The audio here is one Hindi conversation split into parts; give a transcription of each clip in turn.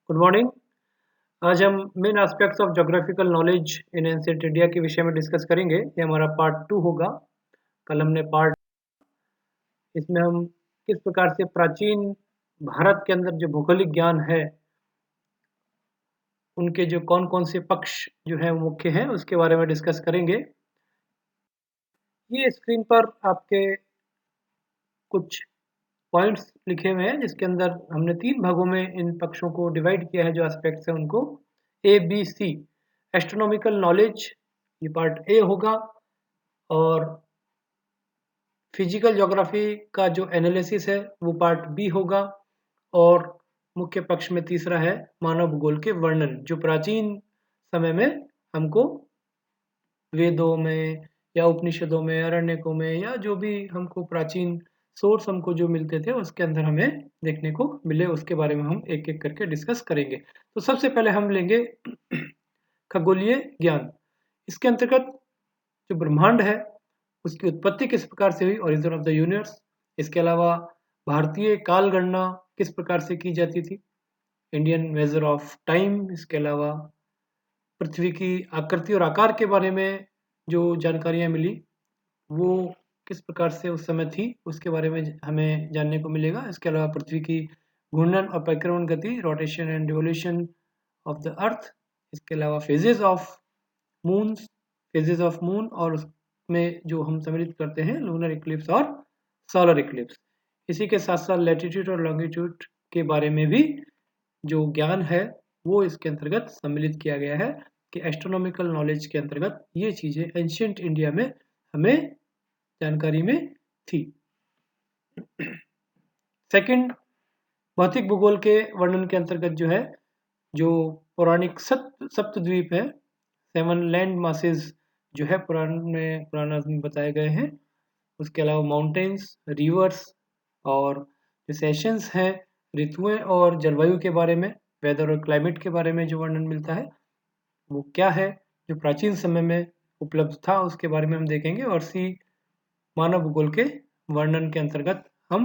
Good morning. आज हम main aspects of geographical knowledge in ancient India के विषय में डिस्कस करेंगे। ये हमारा पार्ट 2 होगा। कल हमने पार्ट इसमें हम किस प्रकार से प्राचीन भारत के अंदर जो भौगोलिक ज्ञान है उनके जो कौन कौन से पक्ष जो है वो मुख्य हैं उसके बारे में डिस्कस करेंगे। ये स्क्रीन पर आपके कुछ पॉइंट्स लिखे हुए हैं जिसके अंदर हमने 3 भागों में इन पक्षों को डिवाइड किया है। जो एस्पेक्ट्स हैं उनको ABC। एस्ट्रोनॉमिकल नॉलेज ये पार्ट ए होगा, और फिजिकल ज्योग्राफी का जो एनालिसिस है वो पार्ट बी होगा, और मुख्य पक्ष में तीसरा है मानव भूगोल के वर्णन, जो प्राचीन समय में हमको वेदों में या उपनिषदों में, अरण्यकों में, या जो भी हमको प्राचीन सोर्स हमको जो मिलते थे उसके अंदर हमें देखने को मिले, उसके बारे में हम एक एक करके डिस्कस करेंगे। तो सबसे पहले हम लेंगे खगोलीय ज्ञान। इसके अंतर्गत जो ब्रह्मांड है उसकी उत्पत्ति किस प्रकार से हुई, ओरिजिन ऑफ द यूनिवर्स। इसके अलावा भारतीय काल गणना किस प्रकार से की जाती थी, इंडियन मेजर ऑफ टाइम। इसके अलावा पृथ्वी की आकृति और आकार के बारे में जो जानकारियाँ मिली वो किस प्रकार से उस समय थी, उसके बारे में हमें जानने को मिलेगा। इसके अलावा पृथ्वी की घूर्णन और परिक्रमण गति, rotation and revolution of the earth. इसके अलावा फेजेस ऑफ मून, और उसमें जो हम सम्मिलित करते हैं लूनर इक्लिप्स और सोलर इक्लिप्स। इसी के साथ साथ लैटिट्यूड और लॉन्गिट्यूड के बारे में भी जो ज्ञान है वो इसके अंतर्गत सम्मिलित किया गया है कि एस्ट्रोनॉमिकल नॉलेज के अंतर्गत ये चीज़ें एंशिएंट इंडिया में हमें जानकारी में थी। सेकंड, भौतिक भूगोल के वर्णन के अंतर्गत जो है, जो पौराणिक सप्तद्वीप है, 7 लैंड मासेस जो है पुराना में बताए गए हैं। उसके अलावा माउंटेन्स, रिवर्स, और जो सेशंस हैं, ऋतुएं और जलवायु के बारे में, वेदर और क्लाइमेट के बारे में जो वर्णन मिलता है वो क्या है, जो प्राचीन समय में उपलब्ध था उसके बारे में हम देखेंगे। और मानव भूगोल के वर्णन के अंतर्गत हम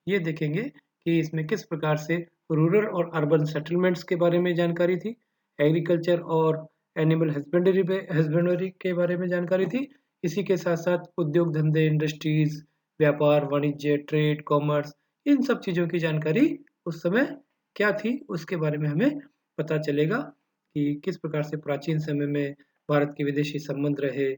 ये देखेंगे कि इसमें किस प्रकार से रूरल और अर्बन सेटलमेंट्स के बारे में जानकारी थी, एग्रीकल्चर और एनिमल हस्बेंडरी के बारे में जानकारी थी। इसी के साथ साथ उद्योग धंधे, इंडस्ट्रीज, व्यापार, वाणिज्य, ट्रेड, कॉमर्स, इन सब चीज़ों की जानकारी उस समय क्या थी उसके बारे में हमें पता चलेगा कि किस प्रकार से प्राचीन समय में भारत के विदेशी संबंध रहे,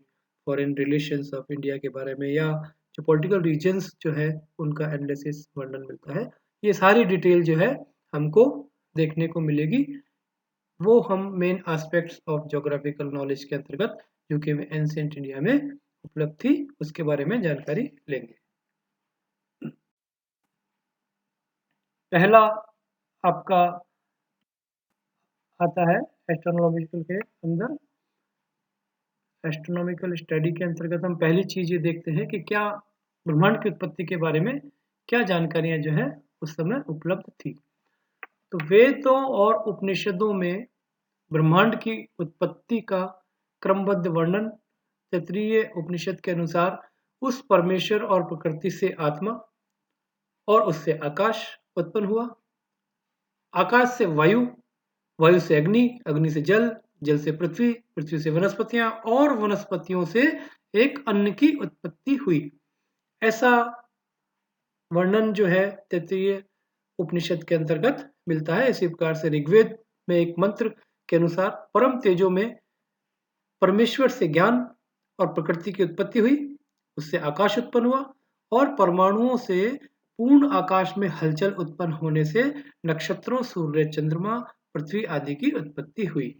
फॉरेन रिलेशंस ऑफ इंडिया के बारे में, या जो पॉलिटिकल रीजन्स जो है उनका एनालिसिस वर्णन मिलता है। ये सारी डिटेल जो है हमको देखने को मिलेगी। वो हम main aspects of geographical knowledge के अंतर्गत जो कि एंशिएंट इंडिया में उपलब्ध थी उसके बारे में जानकारी लेंगे। पहला आपका आता है एस्ट्रोनॉमिकल के अंदर। एस्ट्रोनॉमिकल स्टडी के अंतर्गत हम पहली चीज़ ये देखते हैं कि क्या ब्रह्मांड की उत्पत्ति के बारे में क्या जानकारियाँ जो है उस समय उपलब्ध थी। तो वेदों और उपनिषदों में ब्रह्मांड की उत्पत्ति का क्रमबद्ध वर्णन, तैत्तिरीय उपनिषद के अनुसार उस परमेश्वर और प्रकृति से आत्मा, और उससे आकाश उत्पन्न हुआ, आकाश से वायु, वायु से अग्नि, अग्नि से जल, जल से पृथ्वी, पृथ्वी से वनस्पतियां, और वनस्पतियों से एक अन्न की उत्पत्ति हुई। ऐसा वर्णन जो है तैत्तिरीय उपनिषद के अंतर्गत मिलता है। इसी प्रकार से ऋग्वेद में एक मंत्र के अनुसार परम तेजो में परमेश्वर से ज्ञान और प्रकृति की उत्पत्ति हुई, उससे आकाश उत्पन्न हुआ, और परमाणुओं से पूर्ण आकाश में हलचल उत्पन्न होने से नक्षत्रों, सूर्य, चंद्रमा, पृथ्वी आदि की उत्पत्ति हुई।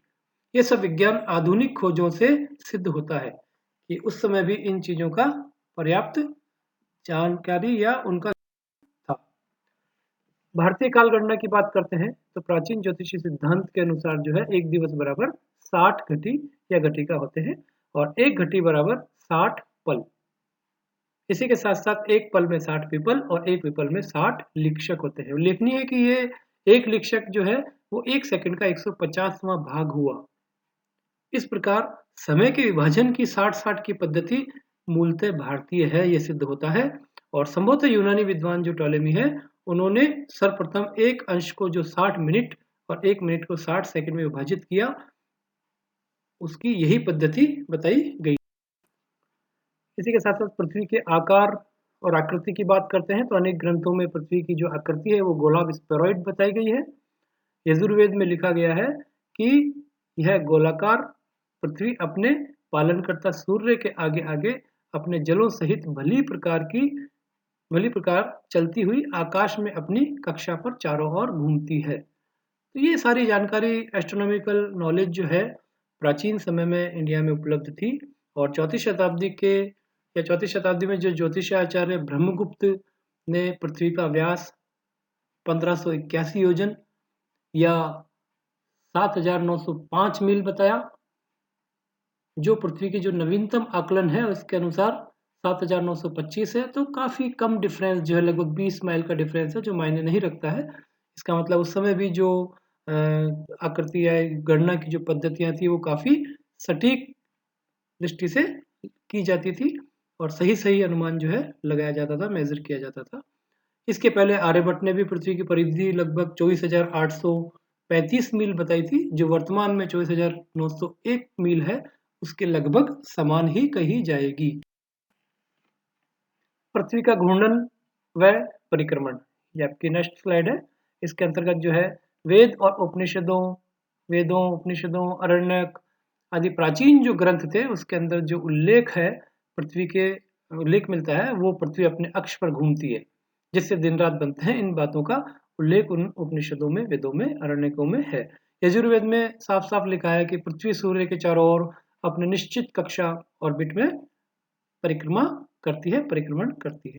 ये सब विज्ञान आधुनिक खोजों से सिद्ध होता है कि उस समय भी इन चीजों का पर्याप्त जानकारी या उनका था। भारतीय काल गणना की बात करते हैं तो प्राचीन ज्योतिषी सिद्धांत के अनुसार जो है एक दिवस बराबर 60 घटी या घटिका होते हैं, और एक घटी बराबर 60 पल। इसी के साथ साथ एक पल में 60 पीपल और एक पीपल में 60 लिक्षक होते हैं। उल्लेखनीय है कि ये एक लिक्षक जो है वो 1 सेकंड का 150वां भाग हुआ। इस प्रकार समय के विभाजन की 60-60 की पद्धति मूलतः भारतीय है, ये सिद्ध होता है। और संभवतः यूनानी विद्वान जो टॉलेमी है उन्होंने सर्वप्रथम एक अंश को जो 60 मिनट और 1 मिनट को 60 सेकंड में विभाजित किया, उसकी यही पद्धति बताई गई। इसी के साथ साथ पृथ्वी के आकार और आकृति की बात करते हैं तो अनेक ग्रंथों में पृथ्वी की जो आकृति है वो गोलाभ स्फेरॉइड बताई गई है। यजुर्वेद में लिखा गया है कि यह गोलाकार पृथ्वी अपने पालनकर्ता सूर्य के आगे आगे अपने जलों सहित भली प्रकार चलती हुई आकाश में अपनी कक्षा पर चारों ओर घूमती है। तो ये सारी जानकारी एस्ट्रोनॉमिकल नॉलेज जो है प्राचीन समय में इंडिया में उपलब्ध थी। और चौथी शताब्दी में जो ज्योतिषाचार्य ब्रह्मगुप्त ने पृथ्वी का व्यास 1581 योजन या 7,905 मील बताया, जो पृथ्वी की जो नवीनतम आकलन है उसके अनुसार 7,925 है। तो काफ़ी कम डिफरेंस जो है, लगभग 20 माइल का डिफरेंस है, जो मायने नहीं रखता है। इसका मतलब उस समय भी जो आकृति या गणना की जो पद्धतियाँ थी वो काफ़ी सटीक दृष्टि से की जाती थी और सही अनुमान जो है लगाया जाता था, मेजर किया जाता था। इसके पहले आर्यभट्ट ने भी पृथ्वी की परिधि लगभग 24,835 मील बताई थी, जो वर्तमान में 24,901 मील है, उसके लगभग समान ही कही जाएगी। पृथ्वी का घूर्णन व परिक्रमण, ये आपकी नेक्स्ट स्लाइड है। इसके अंतर्गत जो है वेदों उपनिषदों अरण्यक आदि प्राचीन जो ग्रंथ थे उसके अंदर जो उल्लेख है पृथ्वी के उल्लेख मिलता है वो पृथ्वी अपने अक्ष पर घूमती है, जिससे दिन रात बनते हैं। इन बातों का उल्लेख उन उपनिषदों में, वेदों में, अरण्यकों में है। यजुर्वेद में साफ साफ लिखा है कि पृथ्वी सूर्य के चारों ओर अपने निश्चित कक्षा ऑर्बिट में परिक्रमण करती है।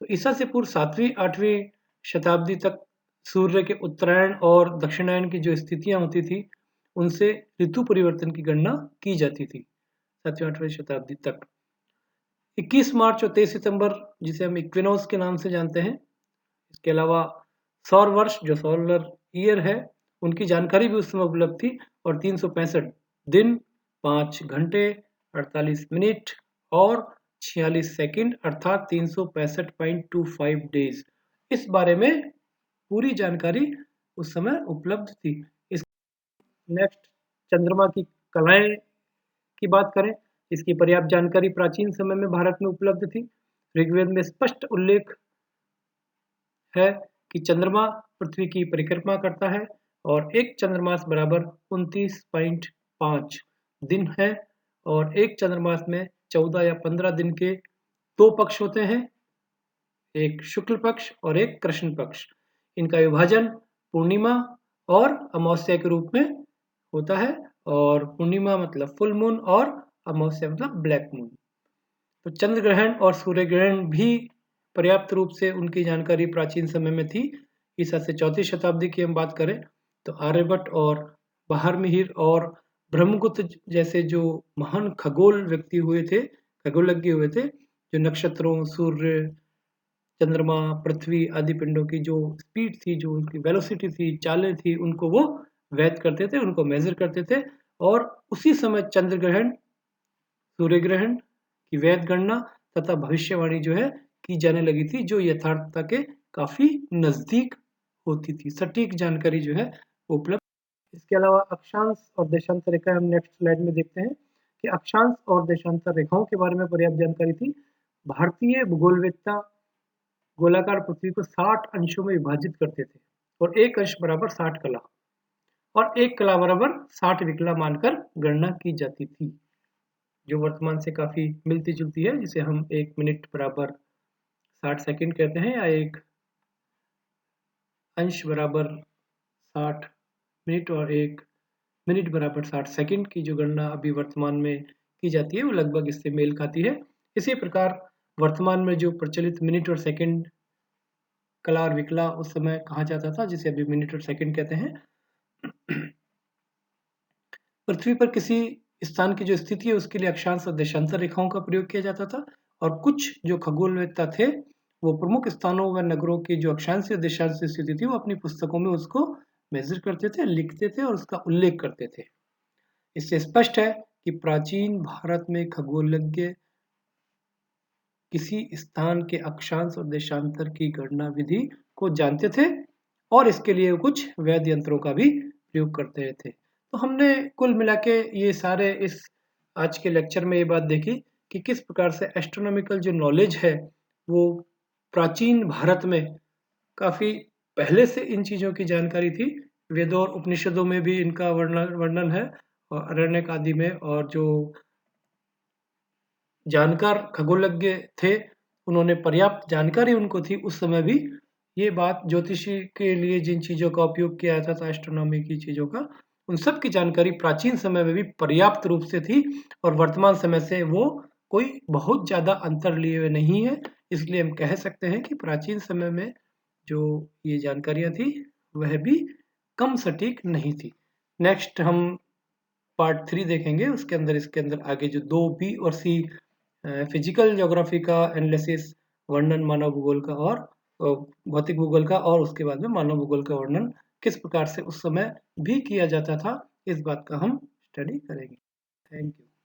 तो ईसा से पूर्व 7वीं-8वीं शताब्दी तक सूर्य के उत्तरायण और दक्षिणायन की जो स्थितियां होती थी उनसे ऋतु परिवर्तन की गणना की जाती थी 7वीं-8वीं शताब्दी तक। 21 मार्च और 23 सितंबर जिसे हम इक्विनोक्स के नाम से जानते हैं, इसके अलावा सौर वर्ष जो सोलर ईयर है उनकी जानकारी भी उस समय उपलब्ध थी और 365 दिन 5 घंटे 48 मिनट और 46 सेकंड अर्थात 365.25 डेज, इस बारे में पूरी जानकारी उस समय उपलब्ध थी। इस नेक्स्ट चंद्रमा की कलाएं की बात करें, इसकी पर्याप्त जानकारी प्राचीन समय में भारत में उपलब्ध थी। ऋग्वेद में स्पष्ट उल्लेख है कि चंद्रमा पृथ्वी की परिक्रमा करता है और एक चंद्रमास बराबर 29.5 दिन है और एक चंद्रमास में 14 या 15 दिन के 2 पक्ष होते हैं, एक शुक्ल पक्ष और एक कृष्ण पक्ष। इनका विभाजन पूर्णिमा और अमावस्या के रूप में होता है और पूर्णिमा मतलब फुल मून और अमावस्या मतलब ब्लैक मून। तो चंद्र ग्रहण और सूर्य ग्रहण भी पर्याप्त रूप से उनकी जानकारी प्राचीन समय में थी। ईसा से 4वीं शताब्दी की हम बात करें तो आर्यभट्ट और बारहमीर और ब्रह्मगुप्त जैसे जो महान खगोलज्ञ हुए थे, जो नक्षत्रों, सूर्य, चंद्रमा, पृथ्वी आदि पिंडों की जो स्पीड थी, जो उनकी वेलोसिटी थी, चालें थी, उनको वो वैध करते थे, उनको मेजर करते थे और उसी समय चंद्र ग्रहण, सूर्य ग्रहण की वैध गणना तथा भविष्यवाणी जो है की जाने लगी थी, जो यथार्थता के काफी नजदीक होती थी। सटीक जानकारी जो है उपलब्ध। इसके अलावा अक्षांश और देशांतर रेखा हम नेक्स्ट स्लाइड में देखते हैं कि अक्षांश और देशांतर रेखाओं के बारे में पर्याप्त जानकारी थी। भारतीय भूगोलवेत्ता गोलाकार पृथ्वी को 60 अंशों में विभाजित करते थे और एक अंश बराबर 60 कला और एक कला बराबर 60 विकला मानकर गणना की जाती थी, जो वर्तमान से काफी मिलती जुलती है, जिसे हम 1 मिनट बराबर 60 सेकंड कहते हैं या एक अंश बराबर 60 मिनट और एक मिनट बराबर 60 सेकंड की जो गणना अभी वर्तमान में की जाती है वो लगभग इससे मेल खाती है। इसी प्रकार वर्तमान में जो प्रचलित मिनट और सेकंड, कला और विकला उस समय कहा जाता था, जिसे अभी मिनट और सेकंड कहते हैं। पृथ्वी पर किसी स्थान की जो स्थिति है उसके लिए अक्षांश और देशांतर रेखाओं का प्रयोग किया जाता था और कुछ जो खगोलवेत्ता थे वो प्रमुख स्थानों व नगरों की जो अक्षांश और देशांश स्थिति थी वो अपनी पुस्तकों में उसको मेजर करते थे, लिखते थे और उसका उल्लेख करते थे। इससे स्पष्ट है कि प्राचीन भारत में खगोलज्ञ किसी स्थान के अक्षांश और देशांतर की गणना विधि को जानते थे और इसके लिए कुछ वैध यंत्रों का भी प्रयोग करते थे। तो हमने कुल मिला के ये सारे इस आज के लेक्चर में ये बात देखी कि किस प्रकार से एस्ट्रोनॉमिकल जो नॉलेज है वो प्राचीन भारत में काफ़ी पहले से इन चीज़ों की जानकारी थी। वेदों और उपनिषदों में भी इनका वर्णन है और आरण्यक आदि में, और जो जानकार खगोलज्ञ थे उन्होंने पर्याप्त जानकारी उनको थी उस समय भी। ये बात ज्योतिषी के लिए जिन चीज़ों का उपयोग किया जाता था, एस्ट्रोनॉमी की चीज़ों का, उन सब की जानकारी प्राचीन समय में भी पर्याप्त रूप से थी और वर्तमान समय से वो कोई बहुत ज़्यादा अंतर लिए हुए नहीं है। इसलिए हम कह सकते हैं कि प्राचीन समय में जो ये जानकारियाँ थी वह भी कम सटीक नहीं थी। नेक्स्ट हम पार्ट 3 देखेंगे, उसके अंदर इसके अंदर आगे जो 2 बी और सी फिजिकल ज्योग्राफी का एनालिसिस, वर्णन मानव भूगोल का और भौतिक भूगोल का, और उसके बाद में मानव भूगोल का वर्णन किस प्रकार से उस समय भी किया जाता था, इस बात का हम स्टडी करेंगे। Thank you.